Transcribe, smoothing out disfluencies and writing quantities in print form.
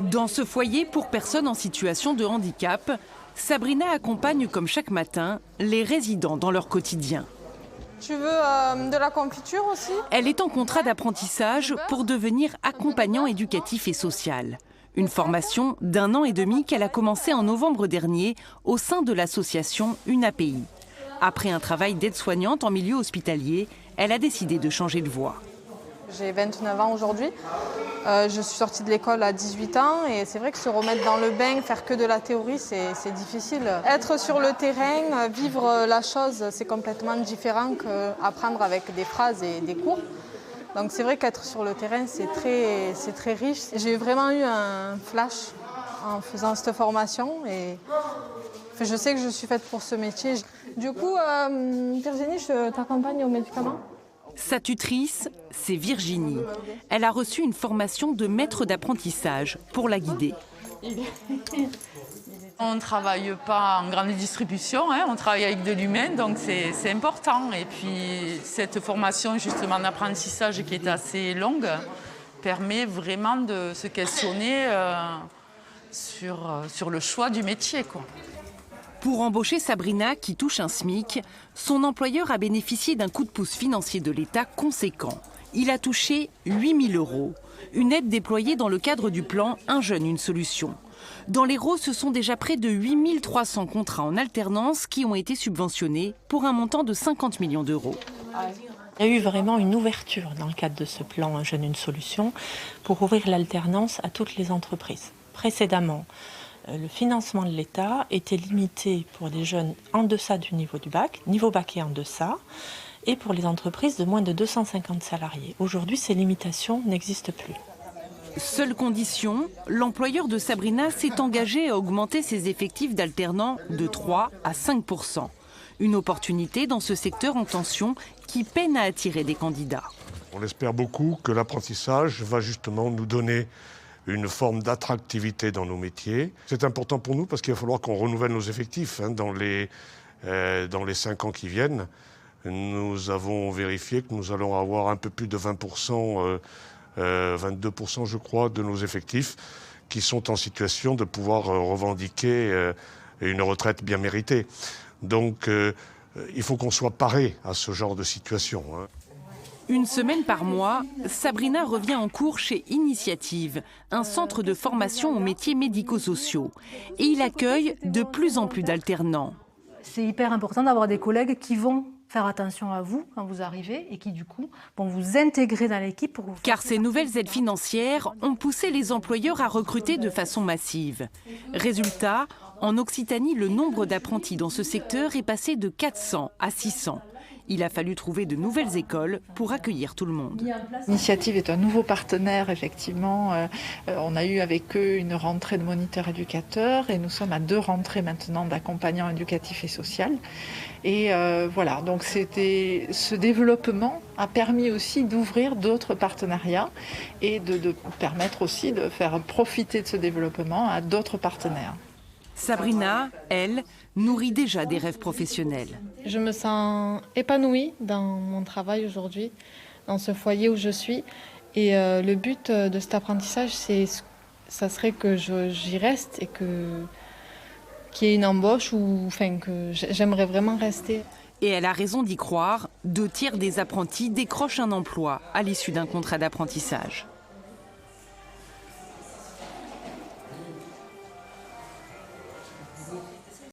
Dans ce foyer pour personnes en situation de handicap, Sabrina accompagne comme chaque matin les résidents dans leur quotidien. Tu veux de la confiture aussi? Elle est en contrat d'apprentissage pour devenir accompagnant éducatif et social. Une formation d'1 an et demi qu'elle a commencé en novembre dernier au sein de l'association UNAPI. Après un travail d'aide-soignante en milieu hospitalier, elle a décidé de changer de voie. J'ai 29 ans aujourd'hui. Je suis sortie de l'école à 18 ans et c'est vrai que se remettre dans le bain, faire que de la théorie, c'est difficile. Être sur le terrain, vivre la chose, c'est complètement différent qu'apprendre avec des phrases et des cours. Donc c'est vrai qu'être sur le terrain, c'est très riche. J'ai vraiment eu un flash en faisant cette formation et je sais que je suis faite pour ce métier. Du coup, Virginie, je t'accompagne aux médicaments. Sa tutrice, c'est Virginie. Elle a reçu une formation de maître d'apprentissage pour la guider. On ne travaille pas en grande distribution, on travaille avec de l'humain, donc c'est important. Et puis cette formation justement d'apprentissage qui est assez longue permet vraiment de se questionner sur le choix du métier, quoi. Pour embaucher Sabrina, qui touche un SMIC, son employeur a bénéficié d'un coup de pouce financier de l'État conséquent. Il a touché 8 000 €, une aide déployée dans le cadre du plan Un jeune, une solution. Dans l'Hérault, ce sont déjà près de 8 300 contrats en alternance qui ont été subventionnés pour un montant de 50 millions d'euros. Il y a eu vraiment une ouverture dans le cadre de ce plan Un jeune, une solution pour ouvrir l'alternance à toutes les entreprises. Précédemment, le financement de l'État était limité pour les jeunes en deçà du niveau du bac, niveau bac et en deçà, et pour les entreprises de moins de 250 salariés. Aujourd'hui, ces limitations n'existent plus. Seule condition, l'employeur de Sabrina s'est engagé à augmenter ses effectifs d'alternants de 3 à 5 %. Une opportunité dans ce secteur en tension qui peine à attirer des candidats. On espère beaucoup que l'apprentissage va justement nous donner une forme d'attractivité dans nos métiers. C'est important pour nous parce qu'il va falloir qu'on renouvelle nos effectifs dans les 5 ans qui viennent. Nous avons vérifié que nous allons avoir un peu plus de 20%, 22% je crois, de nos effectifs qui sont en situation de pouvoir revendiquer une retraite bien méritée. Donc il faut qu'on soit paré à ce genre de situation. Une semaine par mois, Sabrina revient en cours chez Initiative, un centre de formation aux métiers médico-sociaux. Et il accueille de plus en plus d'alternants. C'est hyper important d'avoir des collègues qui vont faire attention à vous quand vous arrivez et qui du coup vont vous intégrer dans l'équipe pour vous. Car ces nouvelles aides financières ont poussé les employeurs à recruter de façon massive. Résultat, en Occitanie, le nombre d'apprentis dans ce secteur est passé de 400 à 600. Il a fallu trouver de nouvelles écoles pour accueillir tout le monde. Initiative est un nouveau partenaire, effectivement. On a eu avec eux une rentrée de moniteurs éducateurs et nous sommes à 2 rentrées maintenant d'accompagnants éducatifs et social. Et voilà, donc ce développement a permis aussi d'ouvrir d'autres partenariats et de permettre aussi de faire profiter de ce développement à d'autres partenaires. Sabrina, elle, nourrit déjà des rêves professionnels. Je me sens épanouie dans mon travail aujourd'hui, dans ce foyer où je suis. Et le but de cet apprentissage, ça serait que j'y reste et qu'il y ait une embauche ou que j'aimerais vraiment rester. Et elle a raison d'y croire, 2 tiers des apprentis décrochent un emploi à l'issue d'un contrat d'apprentissage.